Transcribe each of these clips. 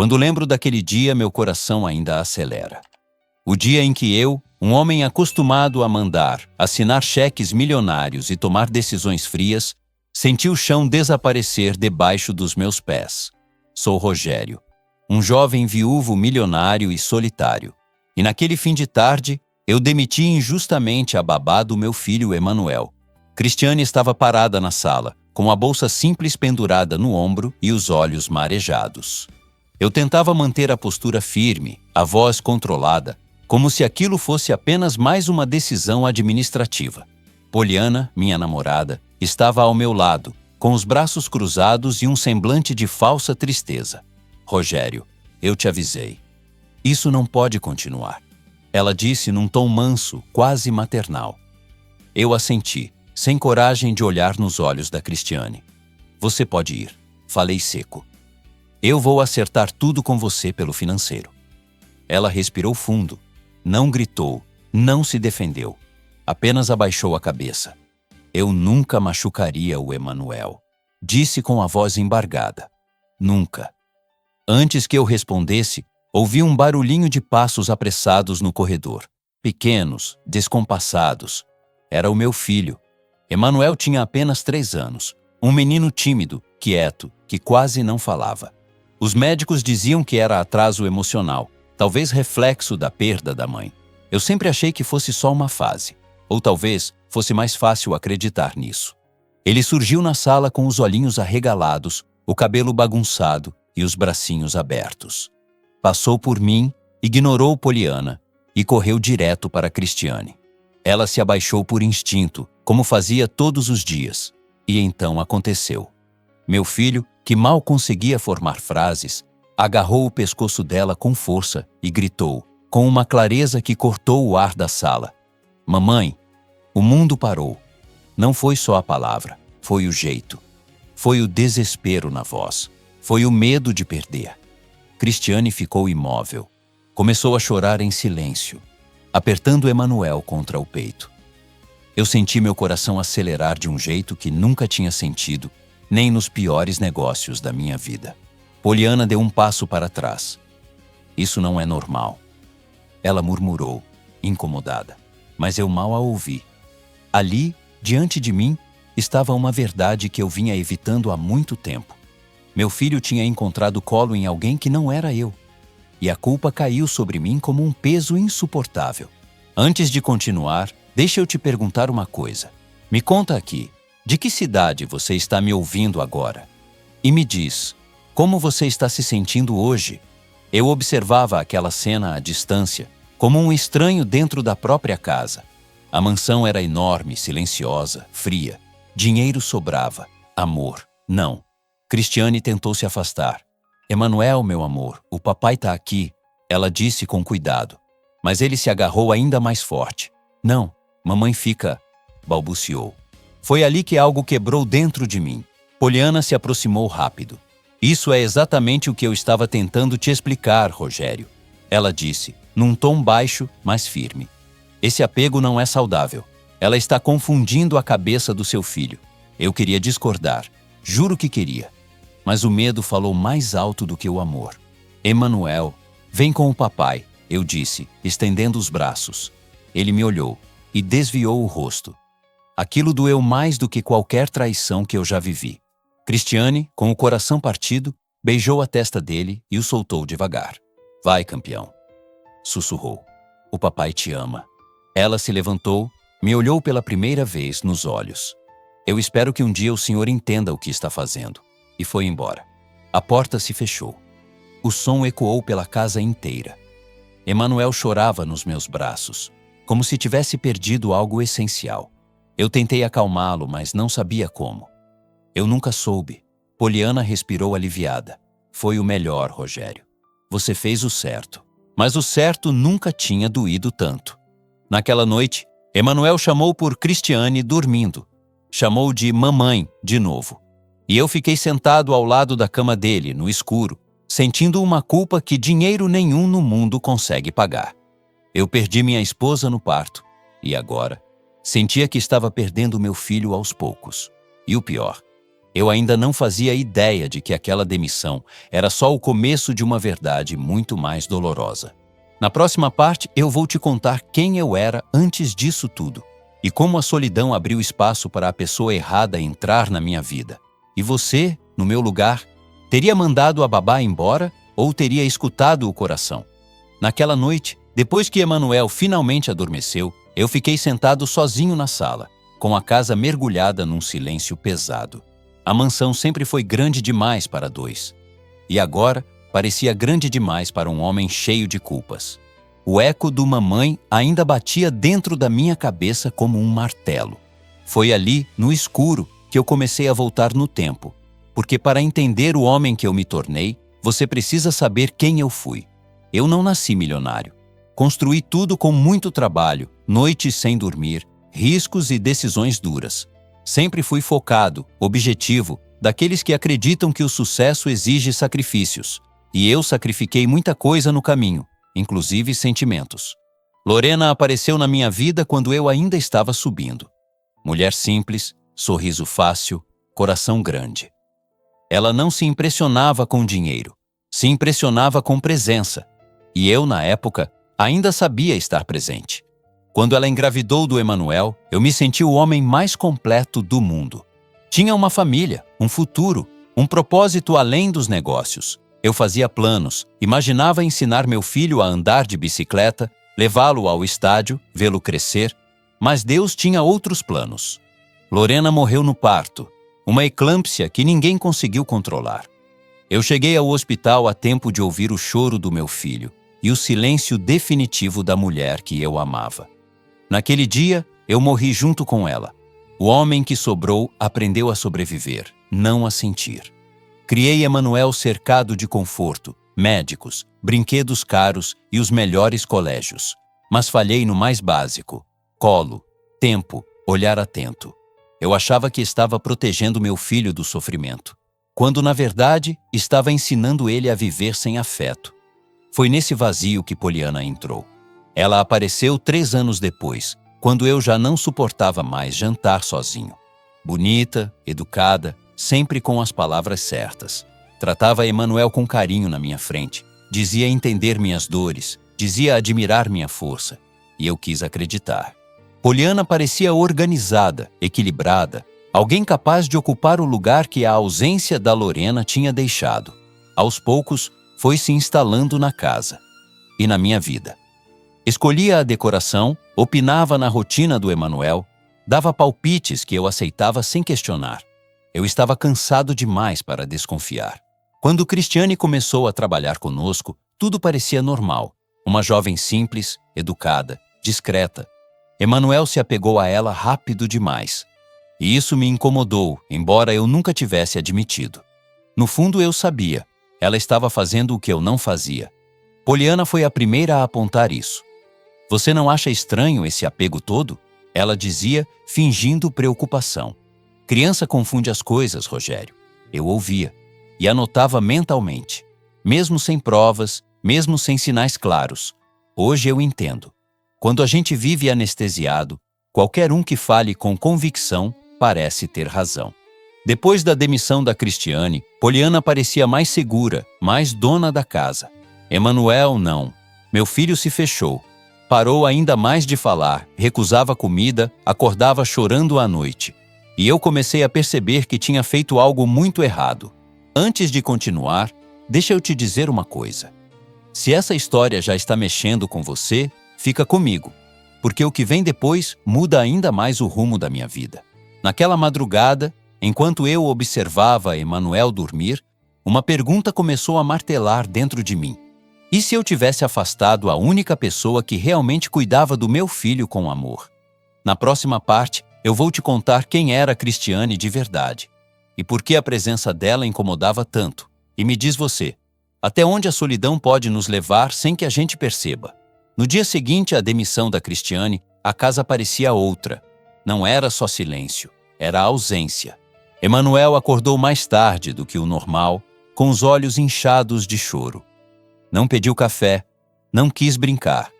Quando lembro daquele dia, meu coração ainda acelera. O dia em que eu, um homem acostumado a mandar, assinar cheques milionários e tomar decisões frias, senti o chão desaparecer debaixo dos meus pés. Sou Rogério, um jovem viúvo milionário e solitário. E naquele fim de tarde, eu demiti injustamente a babá do meu filho Emanuel. Cristiane estava parada na sala, com a bolsa simples pendurada no ombro e os olhos marejados. Eu tentava manter a postura firme, a voz controlada, como se aquilo fosse apenas mais uma decisão administrativa. Poliana, minha namorada, estava ao meu lado, com os braços cruzados e um semblante de falsa tristeza. Rogério, eu te avisei. Isso não pode continuar. Ela disse num tom manso, quase maternal. Eu assenti, sem coragem de olhar nos olhos da Cristiane. Você pode ir, falei seco. Eu vou acertar tudo com você pelo financeiro. Ela respirou fundo, não gritou, não se defendeu, apenas abaixou a cabeça. Eu nunca machucaria o Emanuel, disse com a voz embargada. Nunca. Antes que eu respondesse, ouvi um barulhinho de passos apressados no corredor. Pequenos, descompassados. Era o meu filho. Emanuel tinha apenas 3 anos. Um menino tímido, quieto, que quase não falava. Os médicos diziam que era atraso emocional, talvez reflexo da perda da mãe. Eu sempre achei que fosse só uma fase. Ou talvez fosse mais fácil acreditar nisso. Ele surgiu na sala com os olhinhos arregalados, o cabelo bagunçado e os bracinhos abertos. Passou por mim, ignorou Poliana e correu direto para Cristiane. Ela se abaixou por instinto, como fazia todos os dias. E então aconteceu. Meu filho, que mal conseguia formar frases, agarrou o pescoço dela com força e gritou, com uma clareza que cortou o ar da sala. Mamãe, o mundo parou. Não foi só a palavra, foi o jeito. Foi o desespero na voz. Foi o medo de perder. Cristiane ficou imóvel. Começou a chorar em silêncio, apertando Emanuel contra o peito. Eu senti meu coração acelerar de um jeito que nunca tinha sentido, nem nos piores negócios da minha vida. Poliana deu um passo para trás. Isso não é normal. Ela murmurou, incomodada, mas eu mal a ouvi. Ali, diante de mim, estava uma verdade que eu vinha evitando há muito tempo. Meu filho tinha encontrado colo em alguém que não era eu. E a culpa caiu sobre mim como um peso insuportável. Antes de continuar, deixa eu te perguntar uma coisa. Me conta aqui, de que cidade você está me ouvindo agora? E me diz, como você está se sentindo hoje? Eu observava aquela cena à distância, como um estranho dentro da própria casa. A mansão era enorme, silenciosa, fria. Dinheiro sobrava. Amor, não. Cristiane tentou se afastar. Emanuel, meu amor, o papai tá aqui, ela disse com cuidado. Mas ele se agarrou ainda mais forte. Não, mamãe fica, balbuciou. Foi ali que algo quebrou dentro de mim. Poliana se aproximou rápido. Isso é exatamente o que eu estava tentando te explicar, Rogério. Ela disse, num tom baixo, mas firme. Esse apego não é saudável. Ela está confundindo a cabeça do seu filho. Eu queria discordar. Juro que queria. Mas o medo falou mais alto do que o amor. Emanuel, vem com o papai, eu disse, estendendo os braços. Ele me olhou e desviou o rosto. Aquilo doeu mais do que qualquer traição que eu já vivi. Cristiane, com o coração partido, beijou a testa dele e o soltou devagar. Vai, campeão, sussurrou. O papai te ama. Ela se levantou, me olhou pela primeira vez nos olhos. Eu espero que um dia o senhor entenda o que está fazendo. E foi embora. A porta se fechou. O som ecoou pela casa inteira. Emanuel chorava nos meus braços, como se tivesse perdido algo essencial. Eu tentei acalmá-lo, mas não sabia como. Eu nunca soube. Poliana respirou aliviada. Foi o melhor, Rogério. Você fez o certo. Mas o certo nunca tinha doído tanto. Naquela noite, Emanuel chamou por Cristiane dormindo. Chamou de mamãe de novo. E eu fiquei sentado ao lado da cama dele, no escuro, sentindo uma culpa que dinheiro nenhum no mundo consegue pagar. Eu perdi minha esposa no parto. E agora, sentia que estava perdendo meu filho aos poucos. E o pior, Eu ainda não fazia ideia de que aquela demissão era só o começo de uma verdade muito mais dolorosa. Na próxima parte, eu vou te contar quem eu era antes disso tudo e como a solidão abriu espaço para a pessoa errada entrar na minha vida. E você, no meu lugar, teria mandado a babá embora ou teria escutado o coração? Naquela noite, depois que Emanuel finalmente adormeceu, eu fiquei sentado sozinho na sala, com a casa mergulhada num silêncio pesado. A mansão sempre foi grande demais para dois. E agora parecia grande demais para um homem cheio de culpas. O eco do mamãe ainda batia dentro da minha cabeça como um martelo. Foi ali, no escuro, que eu comecei a voltar no tempo. Porque para entender o homem que eu me tornei, você precisa saber quem eu fui. Eu não nasci milionário. Construí tudo com muito trabalho, noites sem dormir, riscos e decisões duras. Sempre fui focado, objetivo, daqueles que acreditam que o sucesso exige sacrifícios. E eu sacrifiquei muita coisa no caminho, inclusive sentimentos. Lorena apareceu na minha vida quando eu ainda estava subindo. Mulher simples, sorriso fácil, coração grande. Ela não se impressionava com dinheiro, se impressionava com presença. E eu, na época, ainda sabia estar presente. Quando ela engravidou do Emanuel, eu me senti o homem mais completo do mundo. Tinha uma família, um futuro, um propósito além dos negócios. Eu fazia planos, imaginava ensinar meu filho a andar de bicicleta, levá-lo ao estádio, vê-lo crescer, mas Deus tinha outros planos. Lorena morreu no parto, uma eclâmpsia que ninguém conseguiu controlar. Eu cheguei ao hospital a tempo de ouvir o choro do meu filho e o silêncio definitivo da mulher que eu amava. Naquele dia, eu morri junto com ela. O homem que sobrou aprendeu a sobreviver, não a sentir. Criei Emanuel cercado de conforto, médicos, brinquedos caros e os melhores colégios. Mas falhei no mais básico: colo, tempo, olhar atento. Eu achava que estava protegendo meu filho do sofrimento, quando na verdade estava ensinando ele a viver sem afeto. Foi nesse vazio que Poliana entrou. Ela apareceu 3 anos depois, quando eu já não suportava mais jantar sozinho. Bonita, educada, sempre com as palavras certas. Tratava Emanuel com carinho na minha frente. Dizia entender minhas dores, dizia admirar minha força. E eu quis acreditar. Poliana parecia organizada, equilibrada, alguém capaz de ocupar o lugar que a ausência da Lorena tinha deixado. Aos poucos, foi se instalando na casa e na minha vida. Escolhia a decoração, opinava na rotina do Emanuel, dava palpites que eu aceitava sem questionar. Eu estava cansado demais para desconfiar. Quando Cristiane começou a trabalhar conosco, tudo parecia normal. Uma jovem simples, educada, discreta. Emanuel se apegou a ela rápido demais. E isso me incomodou, embora eu nunca tivesse admitido. No fundo eu sabia. Ela estava fazendo o que eu não fazia. Poliana foi a primeira a apontar isso. Você não acha estranho esse apego todo? Ela dizia, fingindo preocupação. Criança confunde as coisas, Rogério. Eu ouvia e anotava mentalmente, mesmo sem provas, mesmo sem sinais claros. Hoje eu entendo. Quando a gente vive anestesiado, qualquer um que fale com convicção parece ter razão. Depois da demissão da Cristiane, Poliana parecia mais segura, mais dona da casa. Emanuel, não. Meu filho se fechou. Parou ainda mais de falar, recusava comida, acordava chorando à noite. E eu comecei a perceber que tinha feito algo muito errado. Antes de continuar, deixa eu te dizer uma coisa. Se essa história já está mexendo com você, fica comigo, porque o que vem depois muda ainda mais o rumo da minha vida. Naquela madrugada, enquanto eu observava Emanuel dormir, uma pergunta começou a martelar dentro de mim. E se eu tivesse afastado a única pessoa que realmente cuidava do meu filho com amor? Na próxima parte, eu vou te contar quem era a Cristiane de verdade e por que a presença dela incomodava tanto. E me diz você, até onde a solidão pode nos levar sem que a gente perceba? No dia seguinte à demissão da Cristiane, a casa parecia outra. Não era só silêncio, era ausência. Emanuel acordou mais tarde do que o normal, com os olhos inchados de choro. Não pediu café, não quis brincar.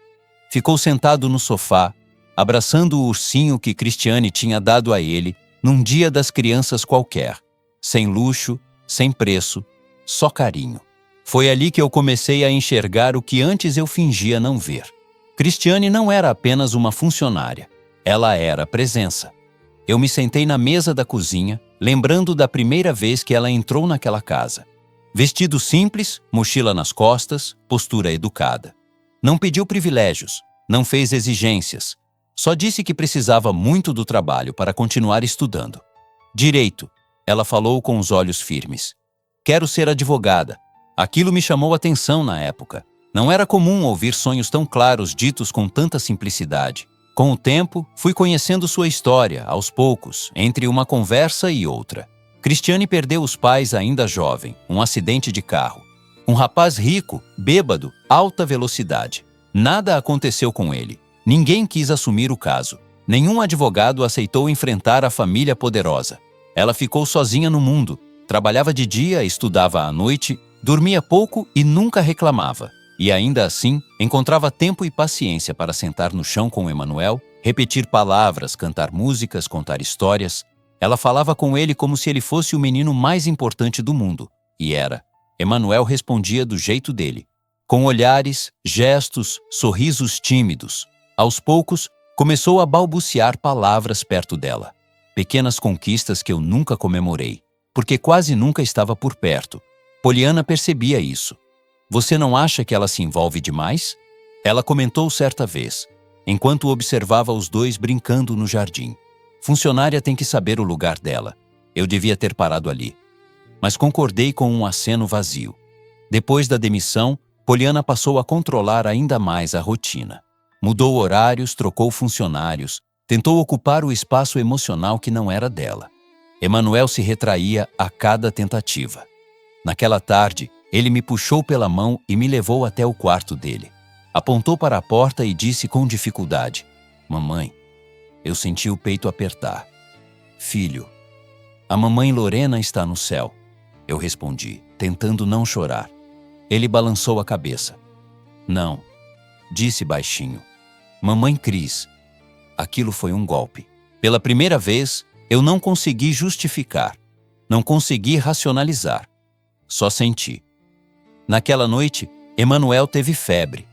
Ficou sentado no sofá, abraçando o ursinho que Cristiane tinha dado a ele num dia das crianças qualquer. sem luxo, sem preço, só carinho. Foi ali que eu comecei a enxergar o que antes eu fingia não ver. Cristiane não era apenas uma funcionária, ela era presença. Eu me sentei na mesa da cozinha, lembrando da primeira vez que ela entrou naquela casa. Vestido simples, mochila nas costas, postura educada. Não pediu privilégios, não fez exigências. Só disse que precisava muito do trabalho para continuar estudando. Direito, ela falou com os olhos firmes. Quero ser advogada. Aquilo me chamou atenção na época. Não era comum ouvir sonhos tão claros ditos com tanta simplicidade. Com o tempo, fui conhecendo sua história, aos poucos, entre uma conversa e outra. Cristiane perdeu os pais ainda jovem, um acidente de carro. Um rapaz rico, bêbado, alta velocidade. Nada aconteceu com ele. Ninguém quis assumir o caso. Nenhum advogado aceitou enfrentar a família poderosa. Ela ficou sozinha no mundo. Trabalhava de dia, estudava à noite, dormia pouco e nunca reclamava. E ainda assim, encontrava tempo e paciência para sentar no chão com Emanuel, repetir palavras, cantar músicas, contar histórias. Ela falava com ele como se ele fosse o menino mais importante do mundo. E era. Emanuel respondia do jeito dele. Com olhares, gestos, sorrisos tímidos. Aos poucos, começou a balbuciar palavras perto dela. Pequenas conquistas que eu nunca comemorei, porque quase nunca estava por perto. Poliana percebia isso. Você não acha que ela se envolve demais? Ela comentou certa vez, enquanto observava os dois brincando no jardim. Funcionária tem que saber o lugar dela. Eu devia ter parado ali. Mas concordei com um aceno vazio. Depois da demissão, Poliana passou a controlar ainda mais a rotina. Mudou horários, trocou funcionários, tentou ocupar o espaço emocional que não era dela. Emanuel se retraía a cada tentativa. Naquela tarde, ele me puxou pela mão e me levou até o quarto dele. Apontou para a porta e disse com dificuldade: "Mamãe." Eu senti o peito apertar. "Filho, a mamãe Lorena está no céu." Eu respondi, tentando não chorar. Ele balançou a cabeça. "Não," disse baixinho. "Mamãe Cris." Aquilo foi um golpe. Pela primeira vez, eu não consegui justificar. Não consegui racionalizar. Só senti. Naquela noite, Emanuel teve febre.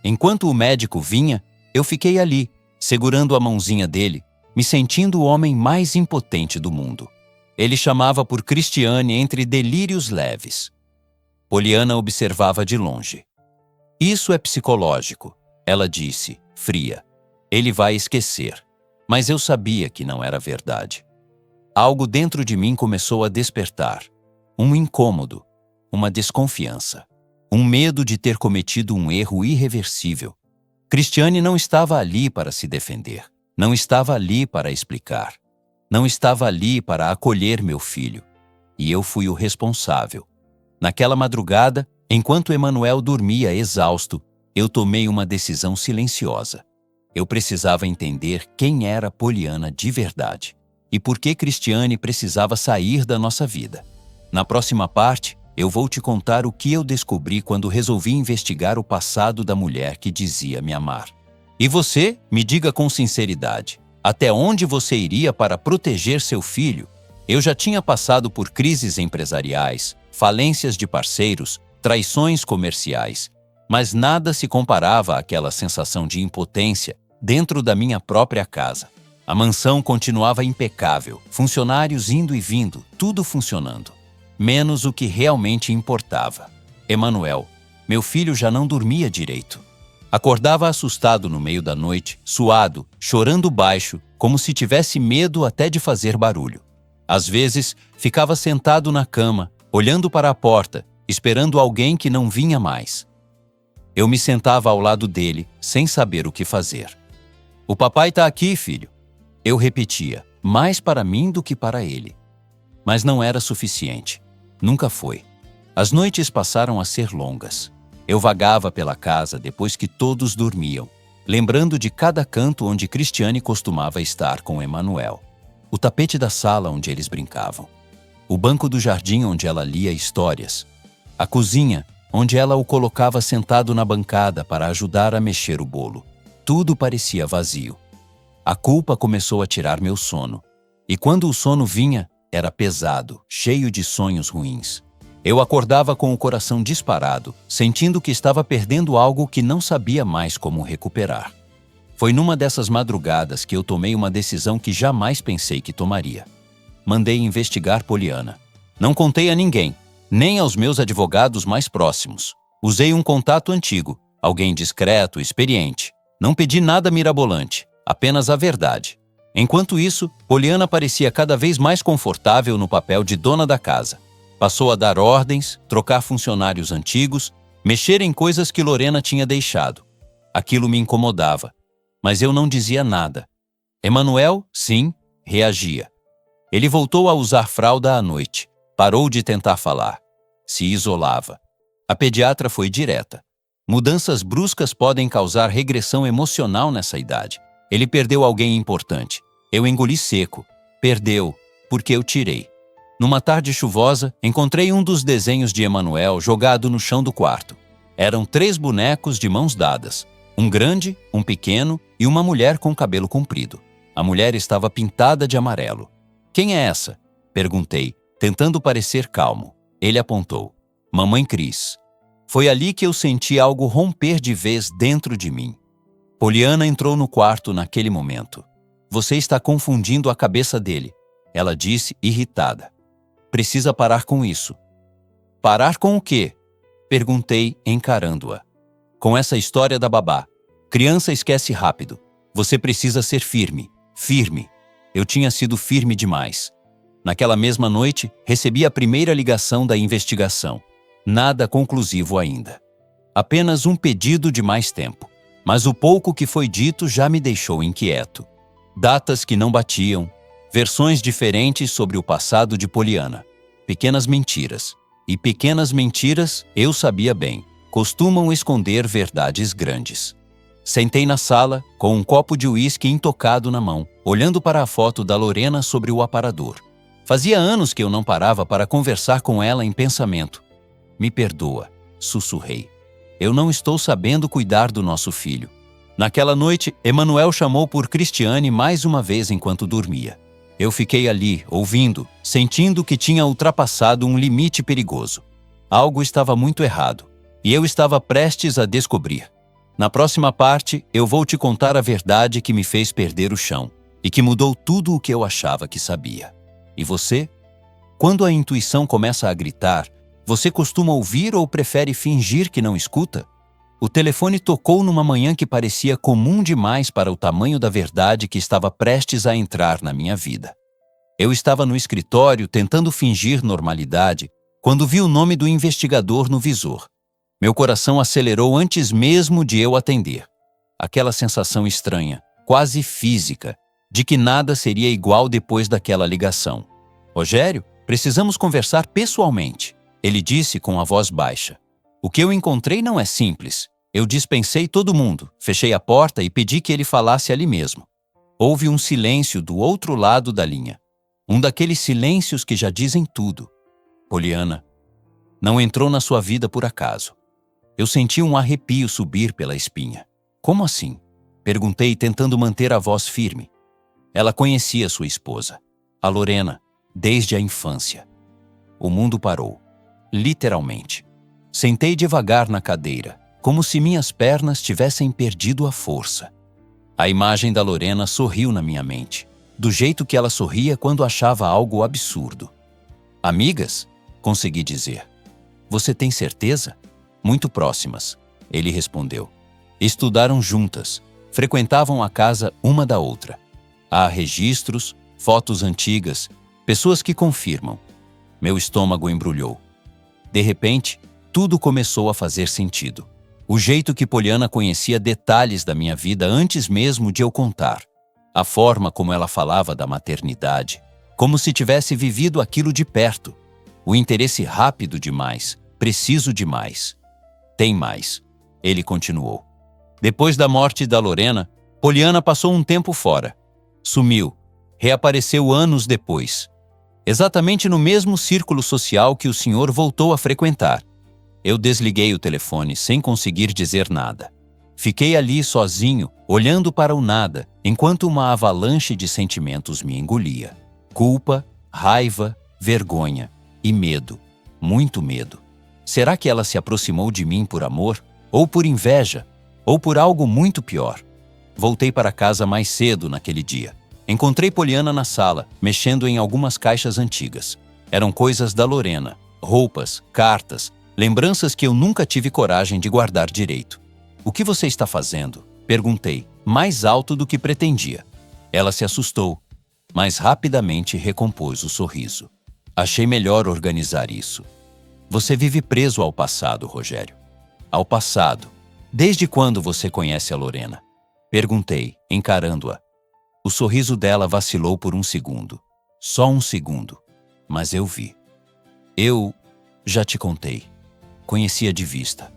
Enquanto o médico vinha, eu fiquei ali, segurando a mãozinha dele, me sentindo o homem mais impotente do mundo. Ele chamava por Cristiane entre delírios leves. Poliana observava de longe. "Isso é psicológico," ela disse, fria. "Ele vai esquecer." Mas eu sabia que não era verdade. Algo dentro de mim começou a despertar. Um incômodo, uma desconfiança, um medo de ter cometido um erro irreversível. Cristiane não estava ali para se defender, não estava ali para explicar, não estava ali para acolher meu filho. E eu fui o responsável. Naquela madrugada, enquanto Emanuel dormia exausto, eu tomei uma decisão silenciosa. Eu precisava entender quem era Poliana de verdade e por que Cristiane precisava sair da nossa vida. Na próxima parte, eu vou te contar o que eu descobri quando resolvi investigar o passado da mulher que dizia me amar. E você, me diga com sinceridade, até onde você iria para proteger seu filho? Eu já tinha passado por crises empresariais, falências de parceiros, traições comerciais, mas nada se comparava àquela sensação de impotência dentro da minha própria casa. A mansão continuava impecável, funcionários indo e vindo, tudo funcionando. Menos o que realmente importava. Emanuel, meu filho, já não dormia direito. Acordava assustado no meio da noite, suado, chorando baixo, como se tivesse medo até de fazer barulho. Às vezes, ficava sentado na cama, olhando para a porta, esperando alguém que não vinha mais. Eu me sentava ao lado dele, sem saber o que fazer. "O papai está aqui, filho." Eu repetia, mais para mim do que para ele. Mas não era suficiente. Nunca foi. As noites passaram a ser longas. Eu vagava pela casa depois que todos dormiam, lembrando de cada canto onde Cristiane costumava estar com Emanuel. O tapete da sala onde eles brincavam. O banco do jardim onde ela lia histórias. A cozinha, onde ela o colocava sentado na bancada para ajudar a mexer o bolo. Tudo parecia vazio. A culpa começou a tirar meu sono. E quando o sono vinha, Era pesado, cheio de sonhos ruins. Eu acordava com o coração disparado, sentindo que estava perdendo algo que não sabia mais como recuperar. Foi numa dessas madrugadas que eu tomei uma decisão que jamais pensei que tomaria. Mandei investigar Poliana. Não contei a ninguém, nem aos meus advogados mais próximos. Usei um contato antigo, alguém discreto, experiente. Não pedi nada mirabolante, apenas a verdade. Enquanto isso, Poliana parecia cada vez mais confortável no papel de dona da casa. Passou a dar ordens, trocar funcionários antigos, mexer em coisas que Lorena tinha deixado. Aquilo me incomodava, mas eu não dizia nada. Emanuel, sim, reagia. Ele voltou a usar fralda à noite, parou de tentar falar, se isolava. A pediatra foi direta. Mudanças bruscas podem causar regressão emocional nessa idade. Ele perdeu alguém importante. Eu engoli seco. Perdeu, porque eu tirei. Numa tarde chuvosa, encontrei um dos desenhos de Emanuel jogado no chão do quarto. Eram 3 bonecos de mãos dadas. Um grande, um pequeno e uma mulher com cabelo comprido. A mulher estava pintada de amarelo. "Quem é essa?" perguntei, tentando parecer calmo. Ele apontou. "Mamãe Cris." Foi ali que eu senti algo romper de vez dentro de mim. Poliana entrou no quarto naquele momento. "Você está confundindo a cabeça dele," ela disse, irritada. "Precisa parar com isso." "Parar com o quê?" perguntei, encarando-a. "Com essa história da babá. Criança esquece rápido. Você precisa ser firme, firme." Eu tinha sido firme demais. Naquela mesma noite, recebi a primeira ligação da investigação. Nada conclusivo ainda. Apenas um pedido de mais tempo. Mas o pouco que foi dito já me deixou inquieto. Datas que não batiam, versões diferentes sobre o passado de Poliana. Pequenas mentiras. E pequenas mentiras, eu sabia bem, costumam esconder verdades grandes. Sentei na sala, com um copo de uísque intocado na mão, olhando para a foto da Lorena sobre o aparador. Fazia anos que eu não parava para conversar com ela em pensamento. "Me perdoa", sussurrei. "Eu não estou sabendo cuidar do nosso filho." Naquela noite, Emanuel chamou por Cristiane mais uma vez enquanto dormia. Eu fiquei ali, ouvindo, sentindo que tinha ultrapassado um limite perigoso. Algo estava muito errado, e eu estava prestes a descobrir. Na próxima parte, eu vou te contar a verdade que me fez perder o chão e que mudou tudo o que eu achava que sabia. E você? Quando a intuição começa a gritar, você costuma ouvir ou prefere fingir que não escuta? O telefone tocou numa manhã que parecia comum demais para o tamanho da verdade que estava prestes a entrar na minha vida. Eu estava no escritório tentando fingir normalidade quando vi o nome do investigador no visor. Meu coração acelerou antes mesmo de eu atender. Aquela sensação estranha, quase física, de que nada seria igual depois daquela ligação. "Rogério, precisamos conversar pessoalmente", ele disse com a voz baixa. "O que eu encontrei não é simples. Eu dispensei todo mundo, fechei a porta e pedi que ele falasse ali mesmo." Houve um silêncio do outro lado da linha. Um daqueles silêncios que já dizem tudo. "Poliana, não entrou na sua vida por acaso." Eu senti um arrepio subir pela espinha. "Como assim?" perguntei, tentando manter a voz firme. Ela conhecia sua esposa, a Lorena, desde a infância. O mundo parou, literalmente. Sentei devagar na cadeira, como se minhas pernas tivessem perdido a força. A imagem da Lorena sorriu na minha mente, do jeito que ela sorria quando achava algo absurdo. "Amigas?" consegui dizer. "Você tem certeza?" "Muito próximas", ele respondeu. Estudaram juntas, frequentavam a casa uma da outra. Há registros, fotos antigas, pessoas que confirmam. Meu estômago embrulhou. De repente, tudo começou a fazer sentido. O jeito que Poliana conhecia detalhes da minha vida antes mesmo de eu contar. A forma como ela falava da maternidade, como se tivesse vivido aquilo de perto. O interesse rápido demais, preciso demais. "Tem mais", ele continuou. "Depois da morte da Lorena, Poliana passou um tempo fora. Sumiu. Reapareceu anos depois. Exatamente no mesmo círculo social que o senhor voltou a frequentar." Eu desliguei o telefone sem conseguir dizer nada. Fiquei ali sozinho, olhando para o nada, enquanto uma avalanche de sentimentos me engolia. Culpa, raiva, vergonha e medo, muito medo. Será que ela se aproximou de mim por amor, ou por inveja, ou por algo muito pior? Voltei para casa mais cedo naquele dia. Encontrei Poliana na sala, mexendo em algumas caixas antigas. Eram coisas da Lorena, roupas, cartas, lembranças que eu nunca tive coragem de guardar direito. "O que você está fazendo?" perguntei, mais alto do que pretendia. Ela se assustou, mas rapidamente recompôs o sorriso. "Achei melhor organizar isso." "Você vive preso ao passado, Rogério." "Ao passado? Desde quando você conhece a Lorena?" perguntei, encarando-a. O sorriso dela vacilou por um segundo. Só um segundo. Mas eu vi. "Eu já te contei. Conhecia de vista."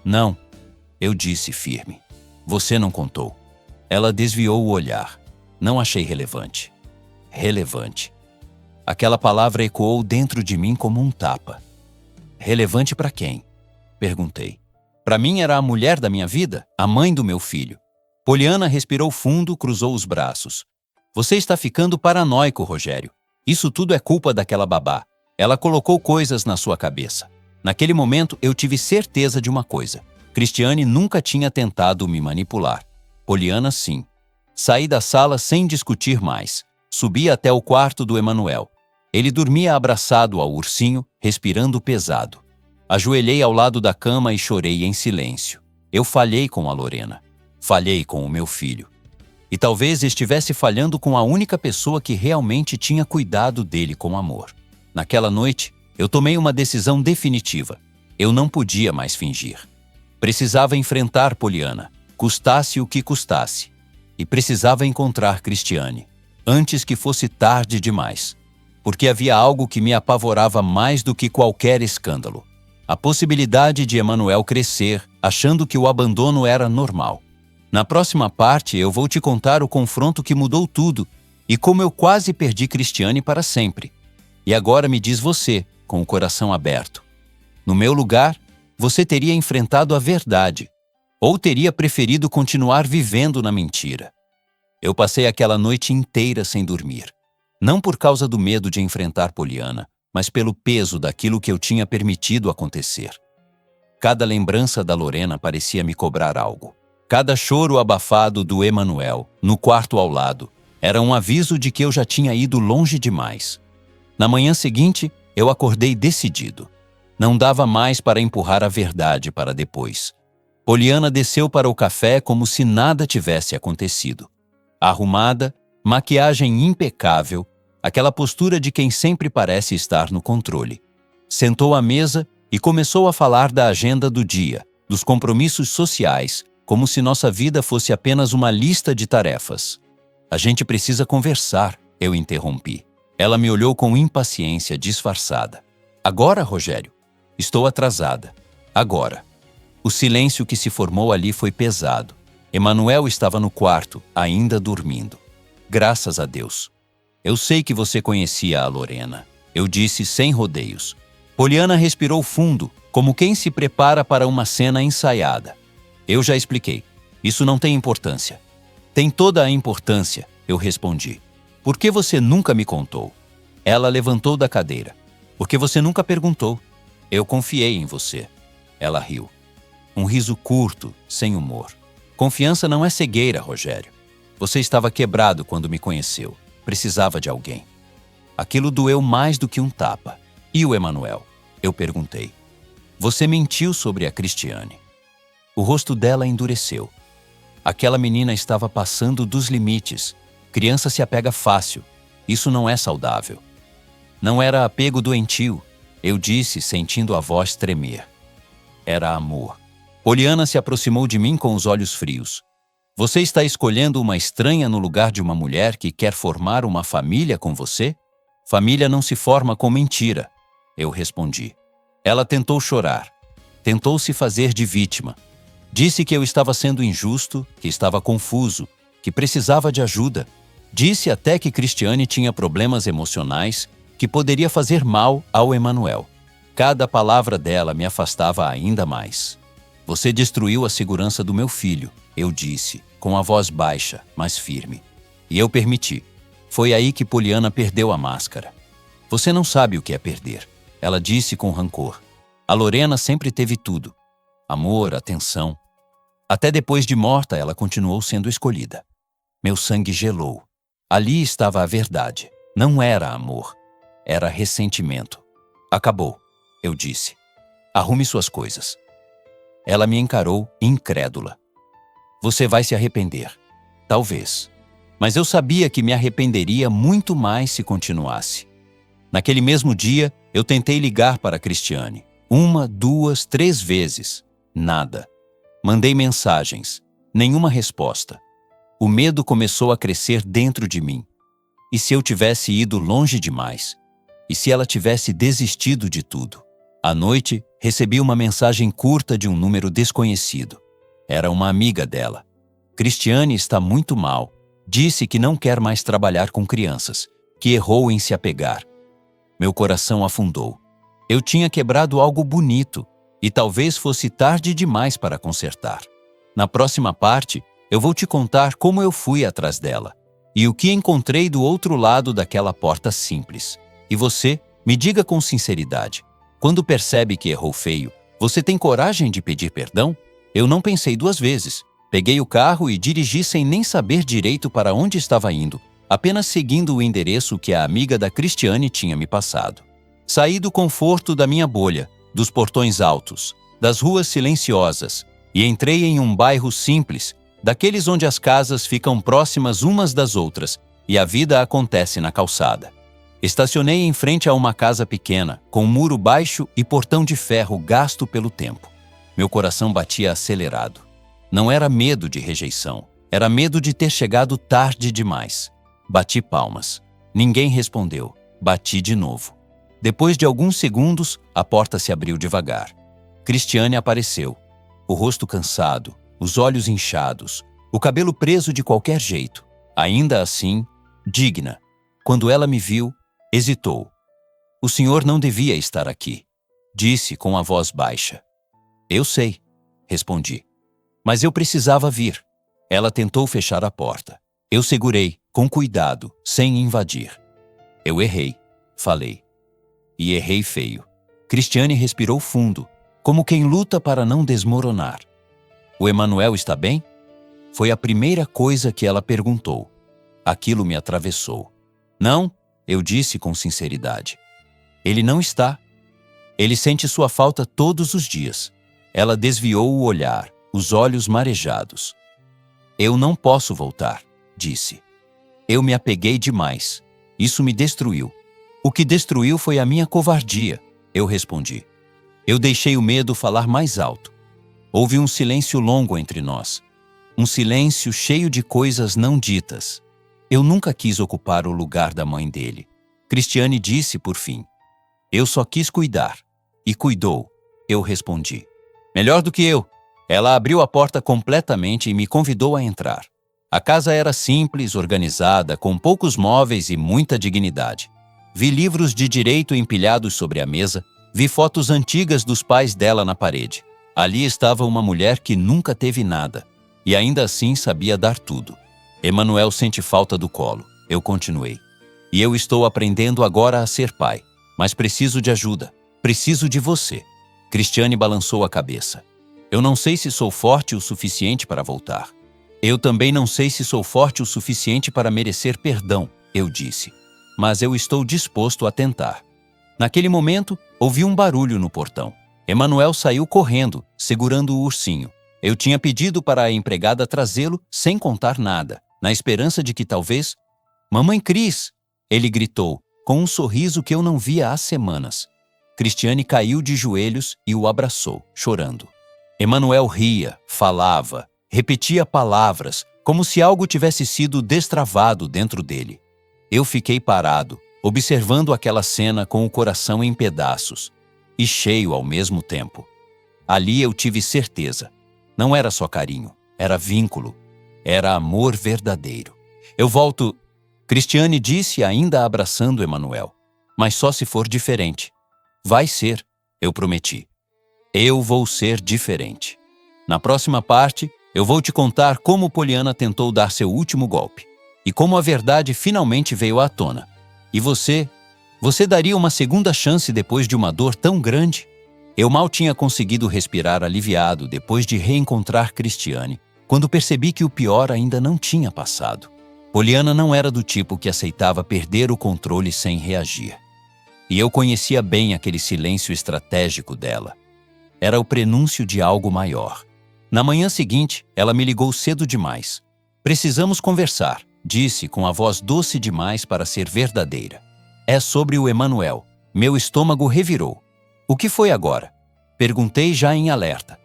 "Não," eu disse firme. "Você não contou." Ela desviou o olhar. "Não achei relevante." Relevante. Aquela palavra ecoou dentro de mim como um tapa. "Relevante para quem?" perguntei. "Para mim era a mulher da minha vida, a mãe do meu filho." Poliana respirou fundo, cruzou os braços. "Você está ficando paranoico, Rogério. Isso tudo é culpa daquela babá. Ela colocou coisas na sua cabeça." Naquele momento, eu tive certeza de uma coisa. Cristiane nunca tinha tentado me manipular. Poliana, sim. Saí da sala sem discutir mais. Subi até o quarto do Emanuel. Ele dormia abraçado ao ursinho, respirando pesado. Ajoelhei ao lado da cama e chorei em silêncio. Eu falhei com a Lorena. Falhei com o meu filho. E talvez estivesse falhando com a única pessoa que realmente tinha cuidado dele com amor. Naquela noite, eu tomei uma decisão definitiva. Eu não podia mais fingir. Precisava enfrentar Poliana, custasse o que custasse. E precisava encontrar Cristiane, antes que fosse tarde demais. Porque havia algo que me apavorava mais do que qualquer escândalo. A possibilidade de Emanuel crescer, achando que o abandono era normal. Na próxima parte, eu vou te contar o confronto que mudou tudo e como eu quase perdi Cristiane para sempre. E agora me diz você, com o coração aberto. No meu lugar, você teria enfrentado a verdade, ou teria preferido continuar vivendo na mentira. Eu passei aquela noite inteira sem dormir. Não por causa do medo de enfrentar Poliana, mas pelo peso daquilo que eu tinha permitido acontecer. Cada lembrança da Lorena parecia me cobrar algo. Cada choro abafado do Emanuel, no quarto ao lado, era um aviso de que eu já tinha ido longe demais. Na manhã seguinte, eu acordei decidido. Não dava mais para empurrar a verdade para depois. Poliana desceu para o café como se nada tivesse acontecido. Arrumada, maquiagem impecável, aquela postura de quem sempre parece estar no controle. Sentou à mesa e começou a falar da agenda do dia, dos compromissos sociais, como se nossa vida fosse apenas uma lista de tarefas. "A gente precisa conversar", eu interrompi. Ela me olhou com impaciência disfarçada. "Agora, Rogério?" "Estou atrasada." "Agora." O silêncio que se formou ali foi pesado. Emanuel estava no quarto, ainda dormindo. "Graças a Deus." "Eu sei que você conhecia a Lorena", eu disse sem rodeios. Poliana respirou fundo, como quem se prepara para uma cena ensaiada. "Eu já expliquei. Isso não tem importância." "Tem toda a importância", eu respondi. "Por que você nunca me contou?" Ela levantou da cadeira. "Porque você nunca perguntou. Eu confiei em você." Ela riu. Um riso curto, sem humor. "Confiança não é cegueira, Rogério. Você estava quebrado quando me conheceu. Precisava de alguém." Aquilo doeu mais do que um tapa. "E o Emanuel?" eu perguntei. "Você mentiu sobre a Cristiane." O rosto dela endureceu. Aquela menina estava passando dos limites. Criança se apega fácil. Isso não é saudável. Não era apego doentio, eu disse, sentindo a voz tremer. Era amor. Poliana se aproximou de mim com os olhos frios. "Você está escolhendo uma estranha no lugar de uma mulher que quer formar uma família com você?" "Família não se forma com mentira", eu respondi. Ela tentou chorar. Tentou se fazer de vítima. Disse que eu estava sendo injusto, que estava confuso, que precisava de ajuda. Disse até que Cristiane tinha problemas emocionais, que poderia fazer mal ao Emanuel. Cada palavra dela me afastava ainda mais. "Você destruiu a segurança do meu filho", eu disse, com a voz baixa, mas firme. E eu permiti. Foi aí que Poliana perdeu a máscara. Você não sabe o que é perder, ela disse com rancor. A Lorena sempre teve tudo. Amor, atenção. Até depois de morta, ela continuou sendo escolhida. Meu sangue gelou. Ali estava a verdade. Não era amor. Era ressentimento. Acabou, eu disse. Arrume suas coisas. Ela me encarou, incrédula. Você vai se arrepender. Talvez. Mas eu sabia que me arrependeria muito mais se continuasse. Naquele mesmo dia, eu tentei ligar para a Cristiane. 1, 2, 3 vezes. Nada. Mandei mensagens. Nenhuma resposta. O medo começou a crescer dentro de mim. E se eu tivesse ido longe demais? E se ela tivesse desistido de tudo? À noite, recebi uma mensagem curta de um número desconhecido. Era uma amiga dela. Cristiane está muito mal. Disse que não quer mais trabalhar com crianças, que errou em se apegar. Meu coração afundou. Eu tinha quebrado algo bonito e talvez fosse tarde demais para consertar. Na próxima parte, eu vou te contar como eu fui atrás dela e o que encontrei do outro lado daquela porta simples. E você, me diga com sinceridade, quando percebe que errou feio, você tem coragem de pedir perdão? Eu não pensei 2 vezes. Peguei o carro e dirigi sem nem saber direito para onde estava indo, apenas seguindo o endereço que a amiga da Cristiane tinha me passado. Saí do conforto da minha bolha, dos portões altos, das ruas silenciosas, e entrei em um bairro simples, daqueles onde as casas ficam próximas umas das outras e a vida acontece na calçada. Estacionei em frente a uma casa pequena, com um muro baixo e portão de ferro gasto pelo tempo. Meu coração batia acelerado. Não era medo de rejeição, era medo de ter chegado tarde demais. Bati palmas. Ninguém respondeu. Bati de novo. Depois de alguns segundos, a porta se abriu devagar. Cristiane apareceu. O rosto cansado, os olhos inchados, o cabelo preso de qualquer jeito. Ainda assim, digna. Quando ela me viu, hesitou. O senhor não devia estar aqui, disse com a voz baixa. Eu sei, respondi. Mas eu precisava vir. Ela tentou fechar a porta. Eu segurei, com cuidado, sem invadir. Eu errei, falei. E errei feio. Cristiane respirou fundo, como quem luta para não desmoronar. O Emanuel está bem? Foi a primeira coisa que ela perguntou. Aquilo me atravessou. Não, eu disse com sinceridade. Ele não está. Ele sente sua falta todos os dias. Ela desviou o olhar, os olhos marejados. Eu não posso voltar, disse. Eu me apeguei demais. Isso me destruiu. O que destruiu foi a minha covardia, eu respondi. Eu deixei o medo falar mais alto. Houve um silêncio longo entre nós. Um silêncio cheio de coisas não ditas. Eu nunca quis ocupar o lugar da mãe dele. Cristiane disse, por fim. Eu só quis cuidar. E cuidou, eu respondi. Melhor do que eu. Ela abriu a porta completamente e me convidou a entrar. A casa era simples, organizada, com poucos móveis e muita dignidade. Vi livros de direito empilhados sobre a mesa, vi fotos antigas dos pais dela na parede. Ali estava uma mulher que nunca teve nada, e ainda assim sabia dar tudo. Emanuel sente falta do colo, eu continuei. E eu estou aprendendo agora a ser pai, mas preciso de ajuda, preciso de você. Cristiane balançou a cabeça. Eu não sei se sou forte o suficiente para voltar. Eu também não sei se sou forte o suficiente para merecer perdão, eu disse. Mas eu estou disposto a tentar. Naquele momento, ouvi um barulho no portão. Emanuel saiu correndo, segurando o ursinho. Eu tinha pedido para a empregada trazê-lo sem contar nada, na esperança de que talvez... Mamãe Cris! Ele gritou, com um sorriso que eu não via há semanas. Cristiane caiu de joelhos e o abraçou, chorando. Emanuel ria, falava, repetia palavras, como se algo tivesse sido destravado dentro dele. Eu fiquei parado, observando aquela cena com o coração em pedaços, e cheio ao mesmo tempo. Ali eu tive certeza. Não era só carinho, era vínculo, era amor verdadeiro. Eu volto... Cristiane disse ainda abraçando Emanuel. Mas só se for diferente. Vai ser, eu prometi. Eu vou ser diferente. Na próxima parte, eu vou te contar como Poliana tentou dar seu último golpe. E como a verdade finalmente veio à tona. E você Você daria uma segunda chance depois de uma dor tão grande? Eu mal tinha conseguido respirar aliviado depois de reencontrar Cristiane, quando percebi que o pior ainda não tinha passado. Poliana não era do tipo que aceitava perder o controle sem reagir. E eu conhecia bem aquele silêncio estratégico dela. Era o prenúncio de algo maior. Na manhã seguinte, ela me ligou cedo demais. Precisamos conversar, disse com a voz doce demais para ser verdadeira. É sobre o Emanuel. Meu estômago revirou. O que foi agora? Perguntei já em alerta.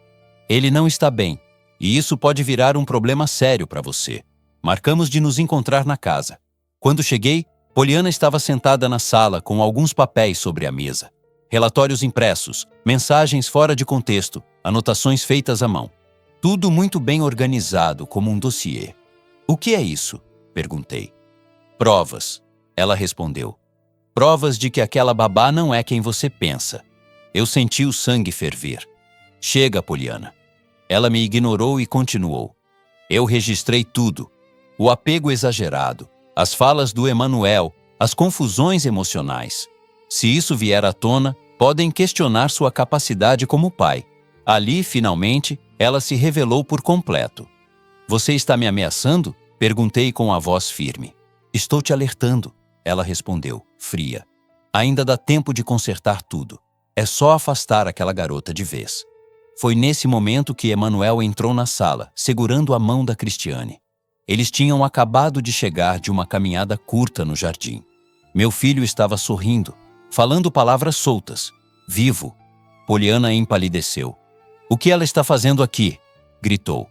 Ele não está bem, e isso pode virar um problema sério para você. Marcamos de nos encontrar na casa. Quando cheguei, Poliana estava sentada na sala com alguns papéis sobre a mesa. Relatórios impressos, mensagens fora de contexto, anotações feitas à mão. Tudo muito bem organizado como um dossiê. O que é isso? Perguntei. Provas, ela respondeu. Provas de que aquela babá não é quem você pensa. Eu senti o sangue ferver. Chega, Poliana. Ela me ignorou e continuou. Eu registrei tudo. O apego exagerado, as falas do Emanuel, as confusões emocionais. Se isso vier à tona, podem questionar sua capacidade como pai. Ali, finalmente, ela se revelou por completo. Você está me ameaçando? Perguntei com a voz firme. Estou te alertando, ela respondeu, fria. Ainda dá tempo de consertar tudo. É só afastar aquela garota de vez. Foi nesse momento que Emanuel entrou na sala, segurando a mão da Cristiane. Eles tinham acabado de chegar de uma caminhada curta no jardim. Meu filho estava sorrindo, falando palavras soltas. Vivo. Poliana empalideceu. O que ela está fazendo aqui? Gritou.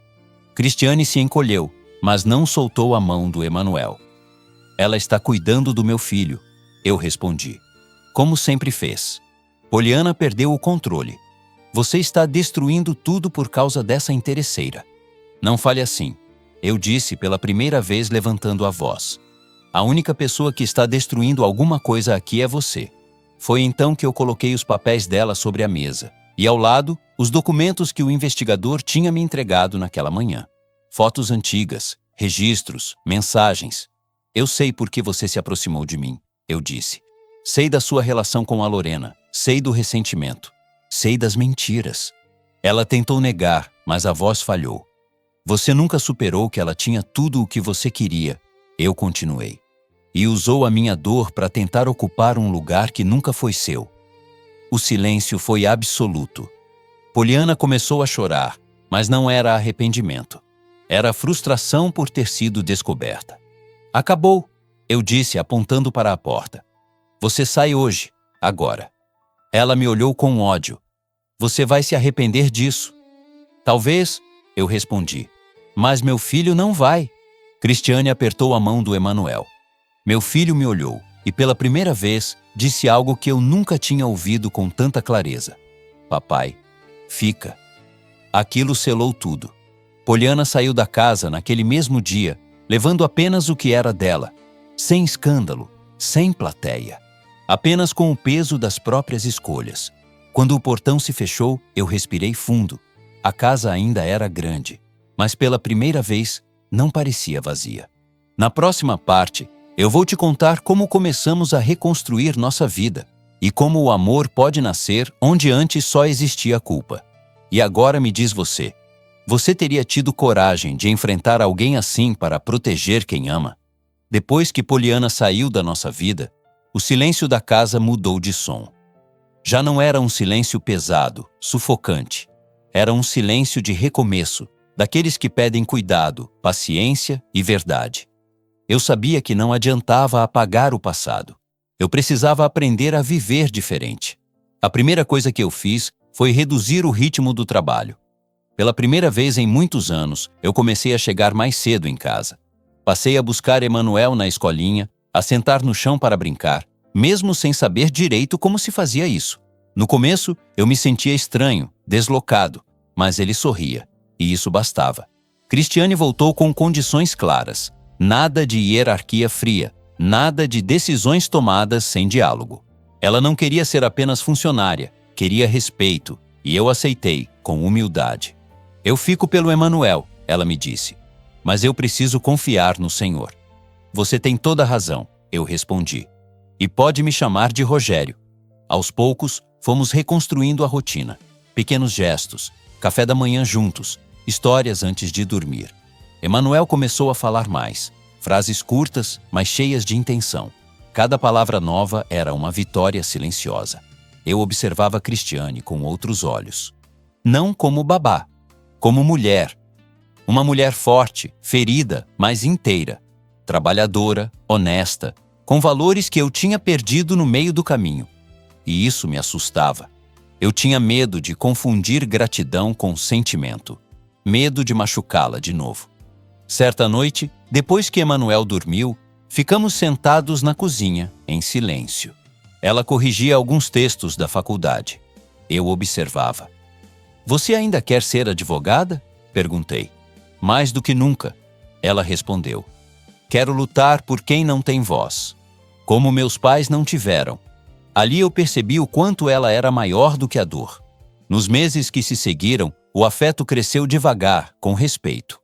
Cristiane se encolheu, mas não soltou a mão do Emanuel. Ela está cuidando do meu filho, eu respondi. Como sempre fez. Poliana perdeu o controle. Você está destruindo tudo por causa dessa interesseira. Não fale assim, eu disse pela primeira vez levantando a voz. A única pessoa que está destruindo alguma coisa aqui é você. Foi então que eu coloquei os papéis dela sobre a mesa, e ao lado, os documentos que o investigador tinha me entregado naquela manhã. Fotos antigas, registros, mensagens. Eu sei por que você se aproximou de mim, eu disse. Sei da sua relação com a Lorena, sei do ressentimento, sei das mentiras. Ela tentou negar, mas a voz falhou. Você nunca superou que ela tinha tudo o que você queria, eu continuei. E usou a minha dor para tentar ocupar um lugar que nunca foi seu. O silêncio foi absoluto. Poliana começou a chorar, mas não era arrependimento. Era frustração por ter sido descoberta. Acabou, eu disse apontando para a porta. Você sai hoje, agora. Ela me olhou com ódio. Você vai se arrepender disso. Talvez, eu respondi. Mas meu filho não vai. Cristiane apertou a mão do Emanuel. Meu filho me olhou e pela primeira vez disse algo que eu nunca tinha ouvido com tanta clareza. Papai, fica. Aquilo selou tudo. Poliana saiu da casa naquele mesmo dia, levando apenas o que era dela, sem escândalo, sem plateia. Apenas com o peso das próprias escolhas. Quando o portão se fechou, eu respirei fundo. A casa ainda era grande, mas pela primeira vez não parecia vazia. Na próxima parte, eu vou te contar como começamos a reconstruir nossa vida e como o amor pode nascer onde antes só existia culpa. E agora me diz você, você teria tido coragem de enfrentar alguém assim para proteger quem ama? Depois que Poliana saiu da nossa vida, o silêncio da casa mudou de som. Já não era um silêncio pesado, sufocante. Era um silêncio de recomeço, daqueles que pedem cuidado, paciência e verdade. Eu sabia que não adiantava apagar o passado. Eu precisava aprender a viver diferente. A primeira coisa que eu fiz foi reduzir o ritmo do trabalho. Pela primeira vez em muitos anos, eu comecei a chegar mais cedo em casa. Passei a buscar Emanuel na escolinha, a sentar no chão para brincar, mesmo sem saber direito como se fazia isso. No começo, eu me sentia estranho, deslocado, mas ele sorria, e isso bastava. Cristiane voltou com condições claras. Nada de hierarquia fria, nada de decisões tomadas sem diálogo. Ela não queria ser apenas funcionária, queria respeito, e eu aceitei, com humildade. Eu fico pelo Emanuel, ela me disse, mas eu preciso confiar no Senhor. Você tem toda a razão, eu respondi. E pode me chamar de Rogério. Aos poucos, fomos reconstruindo a rotina. Pequenos gestos, café da manhã juntos, histórias antes de dormir. Emanuel começou a falar mais. Frases curtas, mas cheias de intenção. Cada palavra nova era uma vitória silenciosa. Eu observava Cristiane com outros olhos. Não como babá, como mulher. Uma mulher forte, ferida, mas inteira. Trabalhadora, honesta, com valores que eu tinha perdido no meio do caminho. E isso me assustava. Eu tinha medo de confundir gratidão com sentimento. Medo de machucá-la de novo. Certa noite, depois que Emanuel dormiu, ficamos sentados na cozinha, em silêncio. Ela corrigia alguns textos da faculdade. Eu observava. Você ainda quer ser advogada? Perguntei. Mais do que nunca, ela respondeu. Quero lutar por quem não tem voz. Como meus pais não tiveram. Ali eu percebi o quanto ela era maior do que a dor. Nos meses que se seguiram, o afeto cresceu devagar, com respeito.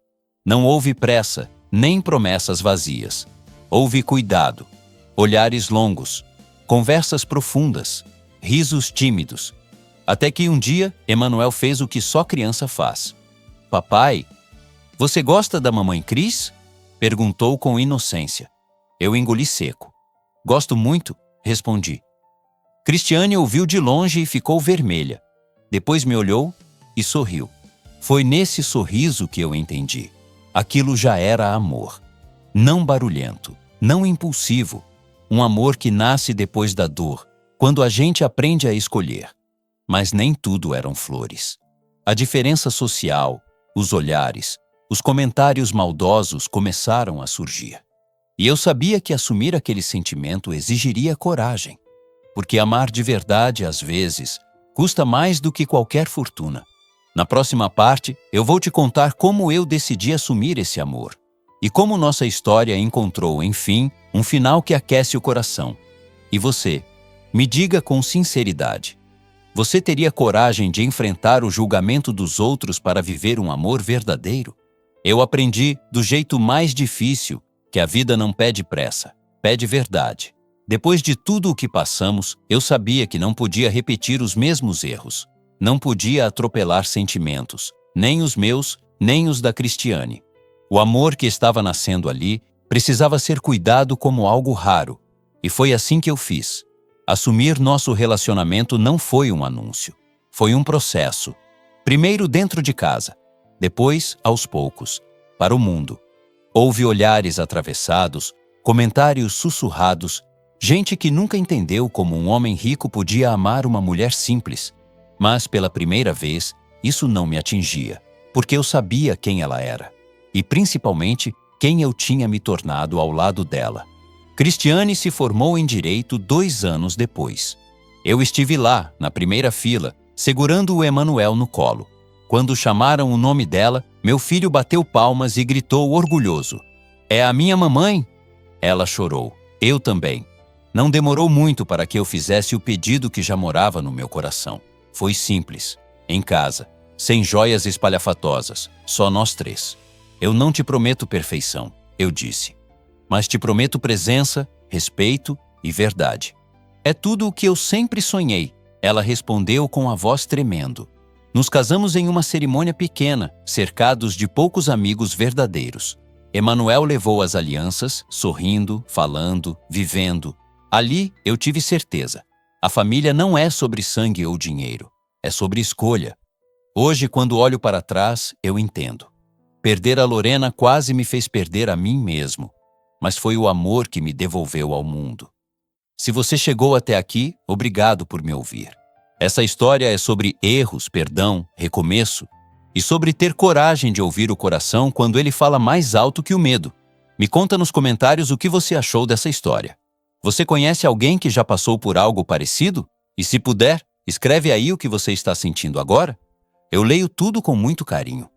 Não houve pressa, nem promessas vazias. Houve cuidado, olhares longos, conversas profundas, risos tímidos. Até que um dia, Emanuel fez o que só criança faz. Papai, você gosta da mamãe Cris? Perguntou com inocência. Eu engoli seco. Gosto muito, respondi. Cristiane ouviu de longe e ficou vermelha. Depois me olhou e sorriu. Foi nesse sorriso que eu entendi. Aquilo já era amor. Não barulhento, não impulsivo. Um amor que nasce depois da dor, quando a gente aprende a escolher. Mas nem tudo eram flores. A diferença social, os olhares, os comentários maldosos começaram a surgir. E eu sabia que assumir aquele sentimento exigiria coragem. Porque amar de verdade, às vezes, custa mais do que qualquer fortuna. Na próxima parte, eu vou te contar como eu decidi assumir esse amor. E como nossa história encontrou, enfim, um final que aquece o coração. E você? Me diga com sinceridade. Você teria coragem de enfrentar o julgamento dos outros para viver um amor verdadeiro? Eu aprendi, do jeito mais difícil, que a vida não pede pressa, pede verdade. Depois de tudo o que passamos, eu sabia que não podia repetir os mesmos erros. Não podia atropelar sentimentos, nem os meus, nem os da Cristiane. O amor que estava nascendo ali precisava ser cuidado como algo raro. E foi assim que eu fiz. Assumir nosso relacionamento não foi um anúncio. Foi um processo. Primeiro dentro de casa, depois, aos poucos, para o mundo. Houve olhares atravessados, comentários sussurrados, gente que nunca entendeu como um homem rico podia amar uma mulher simples. Mas, pela primeira vez, isso não me atingia, porque eu sabia quem ela era. E, principalmente, quem eu tinha me tornado ao lado dela. Cristiane se formou em Direito 2 anos depois. Eu estive lá, na primeira fila, segurando o Emanuel no colo. Quando chamaram o nome dela, meu filho bateu palmas e gritou orgulhoso. É a minha mamãe? Ela chorou. Eu também. Não demorou muito para que eu fizesse o pedido que já morava no meu coração. Foi simples, em casa, sem joias espalhafatosas, só nós 3. Eu não te prometo perfeição, eu disse. Mas te prometo presença, respeito e verdade. É tudo o que eu sempre sonhei, ela respondeu com a voz tremendo. Nos casamos em uma cerimônia pequena, cercados de poucos amigos verdadeiros. Emanuel levou as alianças, sorrindo, falando, vivendo. Ali eu tive certeza. A família não é sobre sangue ou dinheiro, é sobre escolha. Hoje, quando olho para trás, eu entendo. Perder a Lorena quase me fez perder a mim mesmo, mas foi o amor que me devolveu ao mundo. Se você chegou até aqui, obrigado por me ouvir. Essa história é sobre erros, perdão, recomeço e sobre ter coragem de ouvir o coração quando ele fala mais alto que o medo. Me conta nos comentários o que você achou dessa história. Você conhece alguém que já passou por algo parecido? E se puder, escreve aí o que você está sentindo agora. Eu leio tudo com muito carinho.